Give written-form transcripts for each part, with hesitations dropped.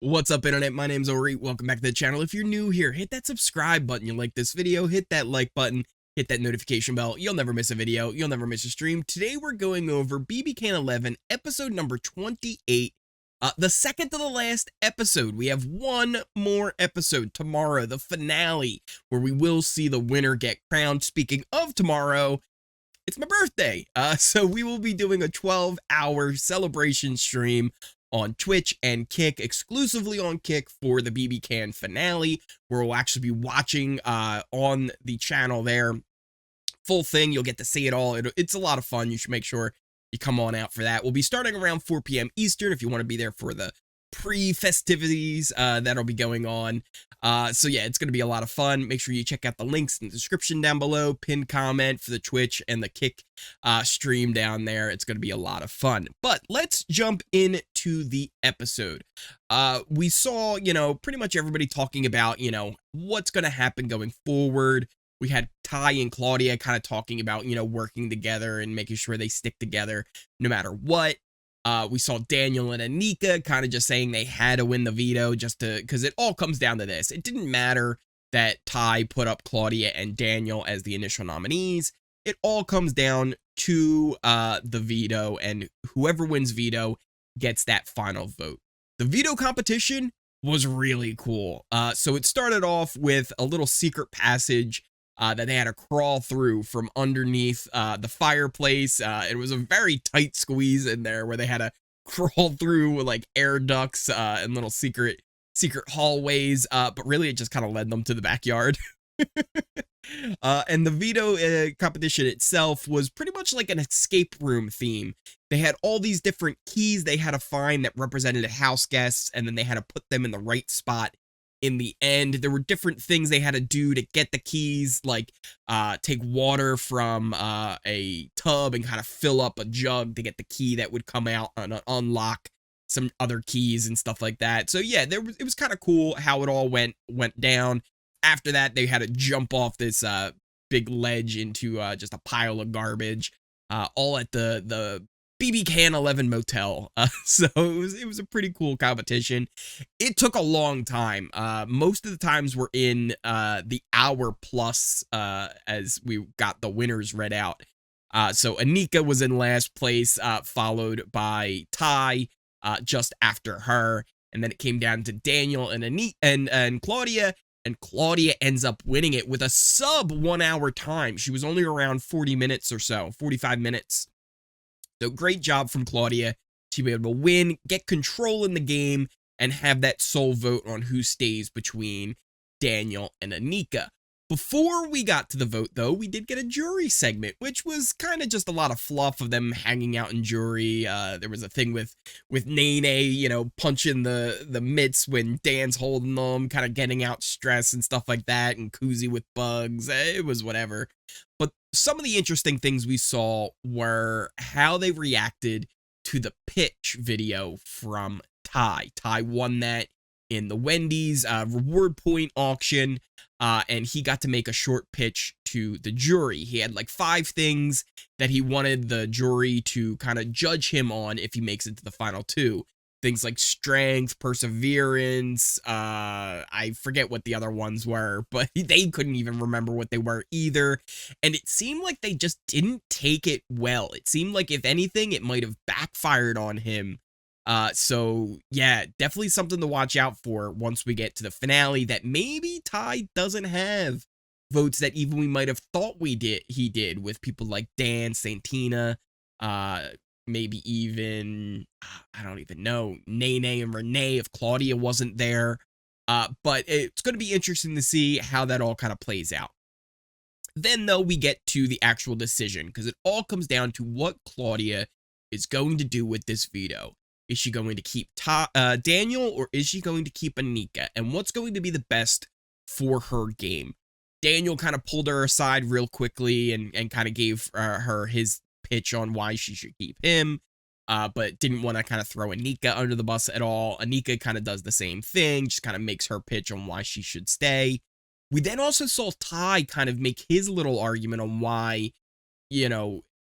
What's up, internet? My name's Ori. Welcome back to the channel. If you're new here, hit that subscribe button. You like this video, hit that like button, hit that notification bell. You'll never miss a video. You'll never miss a stream. Today we're going over BBCan11, episode number 28, the second to the last episode. We have one more episode tomorrow, the finale, where we will see the winner get crowned. Speaking of tomorrow, it's my birthday. So we will be doing a 12-hour celebration stream on Twitch and Kick, exclusively on Kick for the BBCan finale, where we'll actually be watching on the channel there. Full thing, you'll get to see it all. It's a lot of fun. You should make sure you come on out for that. We'll be starting around 4 p.m. Eastern if you want to be there for the pre-festivities that'll be going on. So yeah, it's going to be a lot of fun. Make sure you check out the links in the description down below, pinned comment for the Twitch and the Kick stream down there. It's going to be a lot of fun. But let's jump into the episode. We saw, pretty much everybody talking about, what's going to happen going forward. We had Ty and Claudia kind of talking about, working together and making sure they stick together no matter what. We saw Daniel and Anika kind of just saying they had to win the veto because it all comes down to this. It didn't matter that Ty put up Claudia and Daniel as the initial nominees. It all comes down to the veto, and whoever wins veto gets that final vote. The veto competition was really cool. So it started off with a little secret passage that they had to crawl through from underneath the fireplace. It was a very tight squeeze in there where they had to crawl through with like air ducts and little secret hallways. But really, it just kind of led them to the backyard. And the veto competition itself was pretty much like an escape room theme. They had all these different keys they had to find that represented house guests, and then they had to put them in the right spot. In the end, there were different things they had to do to get the keys, like take water from a tub and kind of fill up a jug to get the key that would come out and unlock some other keys and stuff like that. So yeah, it was kind of cool how it all went down. After that, they had to jump off this big ledge into just a pile of garbage, all at the BBCan11 motel. So it was a pretty cool competition. It took a long time. Most of the times we're in the hour plus as we got the winners read out. So Anika was in last place, followed by Ty just after her, and then it came down to Daniel and and Claudia. And Claudia ends up winning it with a sub 1 hour time. She was only around 40 minutes or so, 45 minutes. So great job from Claudia to be able to win, get control in the game, and have that sole vote on who stays between Daniel and Anika. Before we got to the vote, though, we did get a jury segment, which was kind of just a lot of fluff of them hanging out in jury. There was a thing with Nene, punching the mitts when Dan's holding them, kind of getting out stress and stuff like that, and Koozie with bugs. It was whatever. But some of the interesting things we saw were how they reacted to the pitch video from Ty. Ty won that in the Wendy's reward point auction, and he got to make a short pitch to the jury. He had like 5 things that he wanted the jury to kind of judge him on if he makes it to the final 2. Things like strength, perseverance, I forget what the other ones were, but they couldn't even remember what they were either. And it seemed like they just didn't take it well. It seemed like, if anything, it might have backfired on him. So yeah, definitely something to watch out for once we get to the finale, that maybe Ty doesn't have votes that even we might have thought he did with people like Dan, Santina, maybe even, I don't even know, Nene and Renee if Claudia wasn't there. But it's going to be interesting to see how that all kind of plays out. Then, though, we get to the actual decision, because it all comes down to what Claudia is going to do with this veto. Is she going to keep Daniel, or is she going to keep Anika? And what's going to be the best for her game? Daniel kind of pulled her aside real quickly and kind of gave her his pitch on why she should keep him, but didn't want to kind of throw Anika under the bus at all. Anika kind of does the same thing, just kind of makes her pitch on why she should stay. We then also saw Ty kind of make his little argument on why,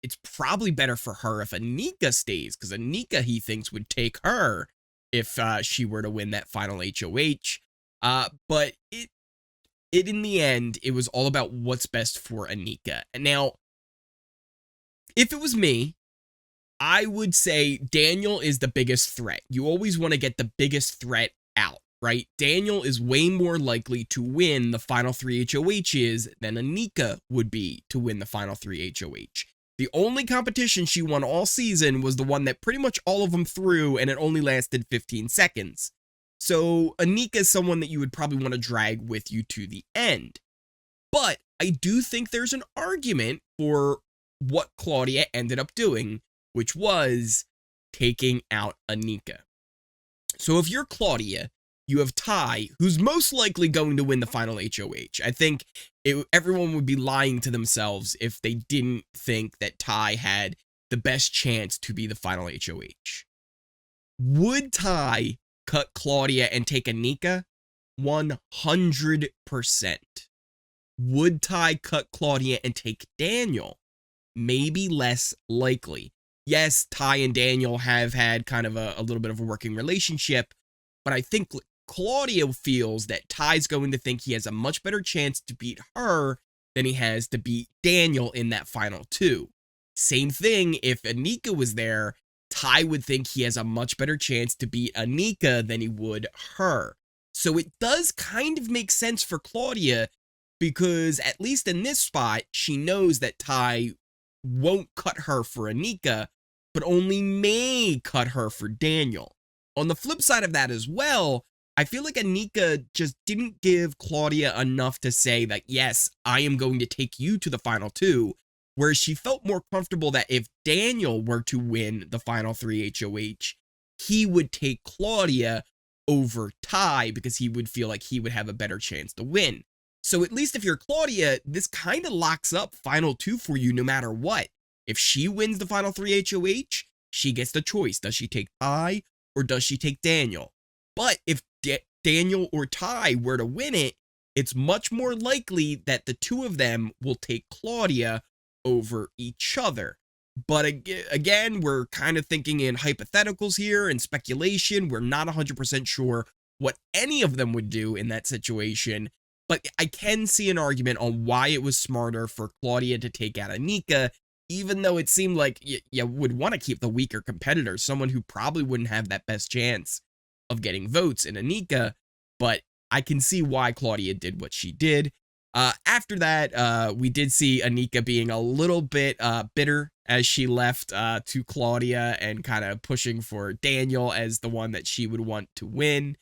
it's probably better for her if Anika stays, because Anika, he thinks, would take her if she were to win that final HOH. But it in the end, it was all about what's best for Anika. And now, if it was me, I would say Daniel is the biggest threat. You always want to get the biggest threat out, right? Daniel is way more likely to win the final 3 HOHs than Anika would be to win the final 3 HOH. The only competition she won all season was the one that pretty much all of them threw, and it only lasted 15 seconds. So Anika is someone that you would probably want to drag with you to the end. But I do think there's an argument for what Claudia ended up doing, which was taking out Anika. So if you're Claudia, you have Ty, who's most likely going to win the final HOH. I think everyone would be lying to themselves if they didn't think that Ty had the best chance to be the final HOH. Would Ty cut Claudia and take Anika? 100%. Would Ty cut Claudia and take Daniel? Maybe less likely. Yes, Ty and Daniel have had kind of a little bit of a working relationship, but I think Claudia feels that Ty's going to think he has a much better chance to beat her than he has to beat Daniel in that final 2. Same thing, if Anika was there, Ty would think he has a much better chance to beat Anika than he would her. So it does kind of make sense for Claudia, because at least in this spot, she knows that Ty won't cut her for Anika, but only may cut her for Daniel. On the flip side of that as well, I feel like Anika just didn't give Claudia enough to say that, yes, I am going to take you to the final 2, whereas she felt more comfortable that if Daniel were to win the final 3 HOH, he would take Claudia over Ty because he would feel like he would have a better chance to win. So at least if you're Claudia, this kind of locks up final 2 for you no matter what. If she wins the final 3 HOH, she gets the choice. Does she take Ty or does she take Daniel? But if Daniel or Ty were to win it, it's much more likely that the two of them will take Claudia over each other. But again, we're kind of thinking in hypotheticals here and speculation. We're not 100% sure what any of them would do in that situation. But I can see an argument on why it was smarter for Claudia to take out Anika, even though it seemed like you would want to keep the weaker competitor, someone who probably wouldn't have that best chance of getting votes in Anika. But I can see why Claudia did what she did. After that, we did see Anika being a little bit bitter as she left to Claudia and kind of pushing for Daniel as the one that she would want to win.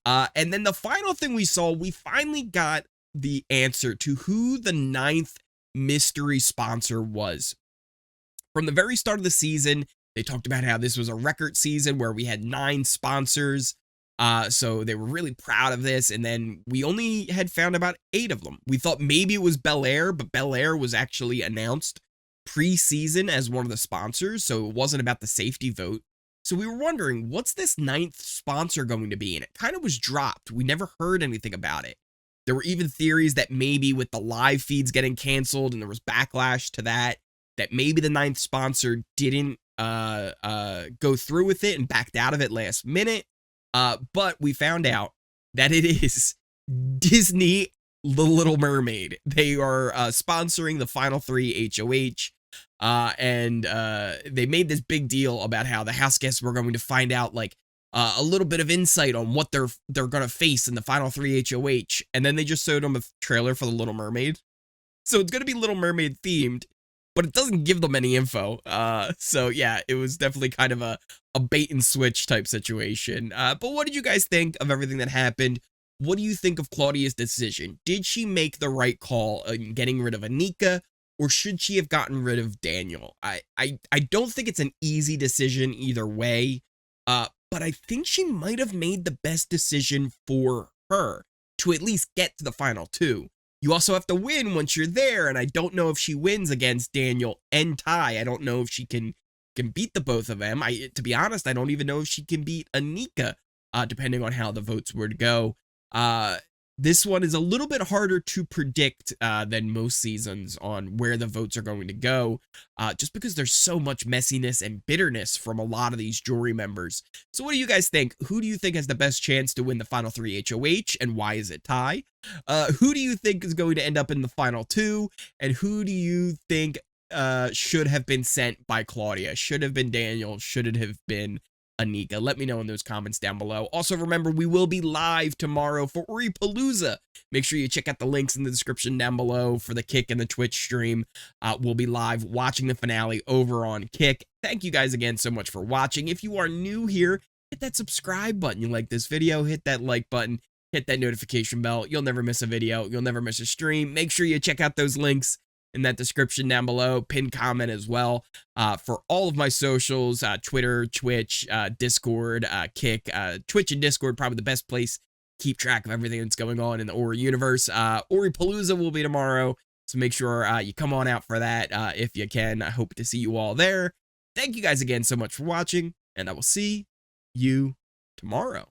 And then the final thing we saw, we finally got the answer to who the 9th mystery sponsor was. From the very start of the season, they talked about how this was a record season where we had 9 sponsors. So they were really proud of this, and then we only had found about 8 of them. We thought maybe it was Bel Air, but Bel Air was actually announced pre-season as one of the sponsors, so it wasn't about the safety vote. So we were wondering, what's this 9th sponsor going to be? And it kind of was dropped. We never heard anything about it. There were even theories that maybe with the live feeds getting canceled and there was backlash to that maybe the 9th sponsor didn't go through with it and backed out of it last minute. But we found out that it is Disney The Little Mermaid. They are sponsoring the final 3 HOH. And they made this big deal about how the houseguests were going to find out like a little bit of insight on what they're going to face in the final 3 HOH. And then they just showed them a trailer for The Little Mermaid. So it's going to be Little Mermaid themed, but it doesn't give them any info. So yeah, it was definitely kind of a bait and switch type situation. But what did you guys think of everything that happened? What do you think of Claudia's decision? Did she make the right call in getting rid of Anika, or should she have gotten rid of Daniel? I don't think it's an easy decision either way, but I think she might have made the best decision for her to at least get to the final 2. You also have to win once you're there, and I don't know if she wins against Daniel and Ty. I don't know if she can beat the both of them. To be honest, I don't even know if she can beat Anika, depending on how the votes were to go. This one is a little bit harder to predict than most seasons on where the votes are going to go, just because there's so much messiness and bitterness from a lot of these jury members. So what do you guys think? Who do you think has the best chance to win the final 3 HOH, and why is it tie? Who do you think is going to end up in the final 2, and who do you think should have been sent by Claudia? Should have been Daniel? Should it have been Anika? Let me know in those comments down below. Also, remember, we will be live tomorrow for Oripalooza. Make sure you check out the links in the description down below for the Kick and the Twitch stream. We'll be live watching the finale over on Kick. Thank you guys again so much for watching. If you are new here, hit that subscribe button. You like this video, hit that like button, hit that notification bell. You'll never miss a video. You'll never miss a stream. Make sure you check out those links in that description down below, pinned comment as well, for all of my socials, Twitter, Twitch, Discord, Kick, Twitch and Discord, probably the best place to keep track of everything that's going on in the Ori universe. Oripalooza will be tomorrow, so make sure you come on out for that if you can. I hope to see you all there. Thank you guys again so much for watching, and I will see you tomorrow.